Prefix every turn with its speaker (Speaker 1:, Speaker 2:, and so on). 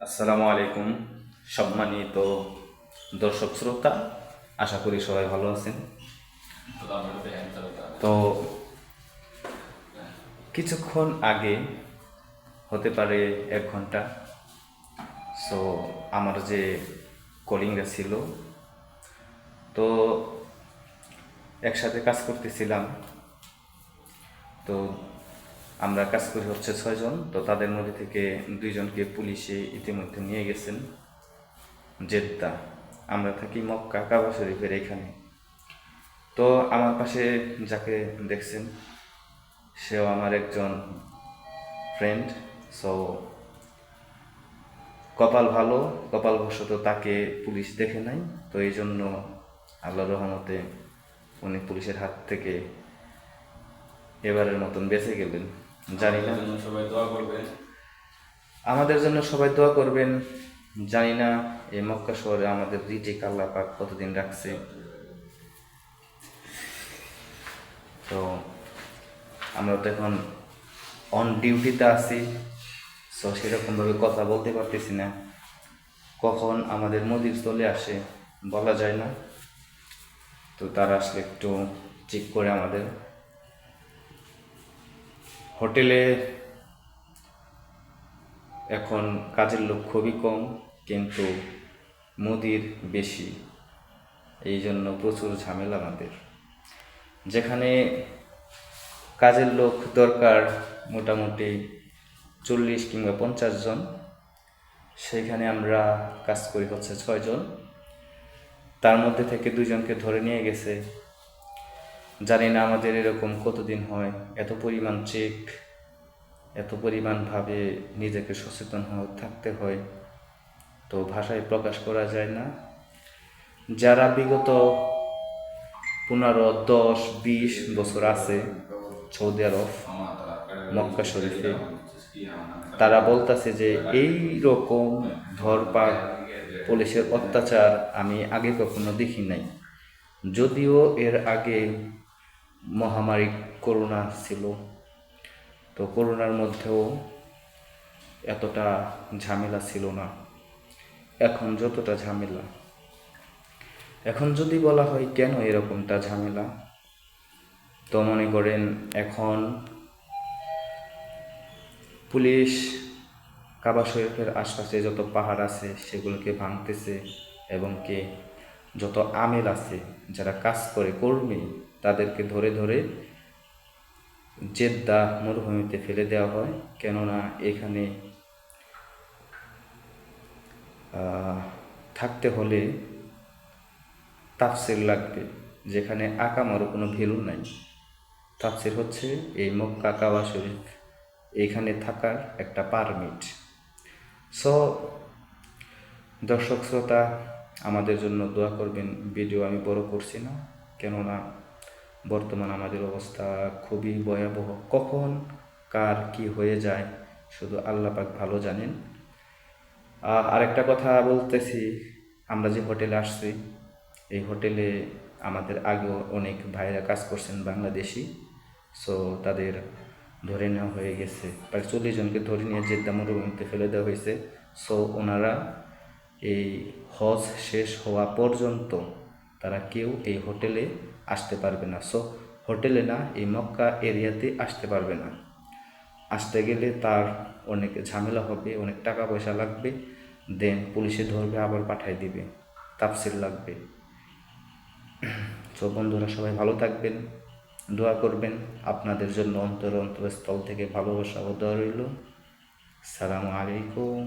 Speaker 1: আসসালামু আলাইকুম সম্মানিত দর্শক শ্রোতা, আশা করি সবাই ভালো আছেন। তো কিছুক্ষণ আগে, হতে পারে 1 ঘন্টা, সো আমার যে কলিংরা ছিল, তো একসাথে কাজ করতেছিলাম। তো আমরা কাজ করি হচ্ছে 6 জন। তো তাদের মধ্যে থেকে 2জনকে পুলিশে ইতিমধ্যে নিয়ে গেছেন জেদ্দা। আমরা থাকি মক্কা কাবা শরীফের এখানে। তো আমার পাশে যাকে দেখছেন, সেও আমার একজন ফ্রেন্ড। সো কপাল ভালো, কপালবশত তাকে পুলিশ দেখে নাই। তো এই জন্য আল্লাহর রহমতে উনি পুলিশের হাত থেকে এবারের মতন বেঁচে গেলেন। জানি না,
Speaker 2: সবাই দোয়া করবেন।
Speaker 1: আমাদের জন্য সবাই দোয়া করবেন। জানি না এই মক্কা শহরে আমাদের রিজিক আল্লাহ পাক কতদিন রাখছে। তো আমরা তো এখন অন ডিউটিতে আছি, সো সেরকমভাবে কথা বলতে পারতেছি না। কখন আমাদের মদির চলে আসে বলা যায় না। তো তারা আসলে একটু চেক করে আমাদের হোটেলে। এখন কাজের লোক খুবই কম, কিন্তু মুদির বেশি। এই জন্য প্রচুর ঝামেলা আমাদের। যেখানে কাজের লোক দরকার মোটামুটি 40 কিংবা 50 জন, সেখানে আমরা কাজ করি হচ্ছে 6 জন। তার মধ্যে থেকে 2জনকে ধরে নিয়ে গেছে। জানি না আমাদের এরকম কতদিন হয়, এত পরিমাণ চেক, এত পরিমাণভাবে নিজেকে সচেতন থাকতে হয়, তো ভাষায় প্রকাশ করা যায় না। যারা বিগত 15, 10, 20 বছর আছে সৌদি আরব মক্কা শরীফে, তারা বলতেছে যে এই রকম ধরপাক, পুলিশের অত্যাচার আমি আগে কখনো দেখি নাই। যদিও এর আগে মহামারী করোনা ছিল, তো করোনার মধ্যেও এতটা ঝামেলা ছিল না। এখন যতটা ঝামেলা, এখন যদি বলা হয় কেন এরকমটা ঝামেলা, তো মনে করেন এখন পুলিশ কাবা শরীফের আশপাশে যত পাহাড় আছে সেগুলোকে ভাঙতেছে, এবং যত আমেল আছে যারা কাজ করে কর্মী, তাদেরকে ধরে ধরে জেদ্দা মরুভূমিতে ফেলে দেওয়া হয়। কেননা এখানে থাকতে হলে তাফসির লাগবে, যেখানে আকামারও কোনো ভ্যালু নাই। তাফসির হচ্ছে এই মক্কা কাবা শরীফ, এখানে থাকার একটা পারমিট। সো দর্শক শ্রোতা, আমাদের জন্য দোয়া করবেন। ভিডিও আমি বড় করছি না, কেননা বর্তমান আমাদের অবস্থা খুবই ভয়াবহ। কখন কার কি হয়ে যায় শুধু আল্লাহ পাক ভালো জানেন। আরেকটা কথা বলতেছি, আমরা যে হোটেলে আসছি, এই হোটেলে আমাদের আগেও অনেক ভাইরা কাজ করছেন বাংলাদেশি। সো তাদের ধরে নেওয়া হয়ে গেছে, প্রায় 40 জনকে ধরে নিয়ে জেদ্দা মরুভূমিতে ফেলে দেওয়া হয়েছে। সো ওনারা এই হজ শেষ হওয়া পর্যন্ত তারা কেউ এই হোটেলে আসতে পারবে না। সো হোটেলে না, এই মক্কা এরিয়াতে আসতে পারবে না। আসতে গেলে তার অনেক ঝামেলা হবে, অনেক টাকা পয়সা লাগবে, দেন পুলিশে ধরবে, আবার পাঠায় দিবে, তাফসির লাগবে। তো বন্ধুরা, সবাই ভালো থাকবেন, দোয়া করবেন। আপনাদের জন্য অন্তরস্থল থেকে ভালোবাসা ও দোয়া রইল। সালামু আলাইকুম।